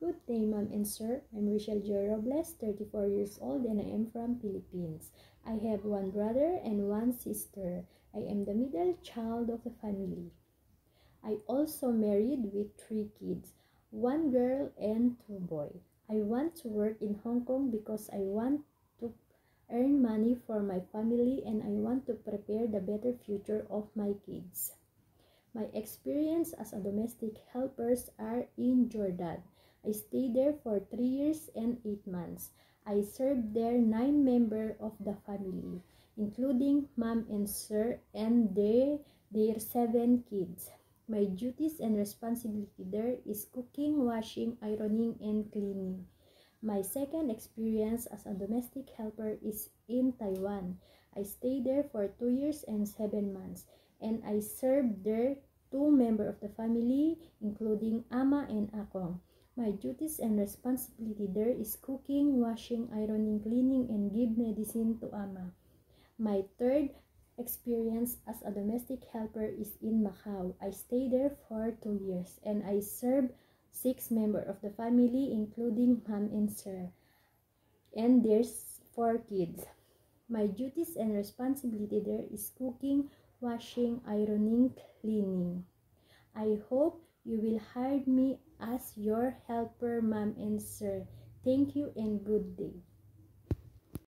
Good day, ma'am and sir. I'm Rachel Jo Robles, 34 years old, and I am from Philippines. I have one brother and one sister. I am the middle child of the family. I also married with 3 kids, 1 girl and 2 boys. I want to work in Hong Kong because I want to earn money for my family and I want to prepare the better future of my kids. My experience as a domestic helpers are in Jordan. I stayed there for 3 years and 8 months. I served there 9 members of the family, including mom and sir and their 7 kids. My duties and responsibility there is cooking, washing, ironing, and cleaning. My second experience as a domestic helper is in Taiwan. I stayed there for 2 years and 7 months, and I served there 2 members of the family, including Ama and Akong. My duties and responsibility there is cooking, washing, ironing, cleaning, and give medicine to Ama. My third experience as a domestic helper is in Macau. I stayed there for 2 years, and I served 6 members of the family, including mom and sir, and there's 4 kids. My duties and responsibility there is cooking, washing, ironing, cleaning. I hope you will hire me as your helper, ma'am and sir. Thank you and good day.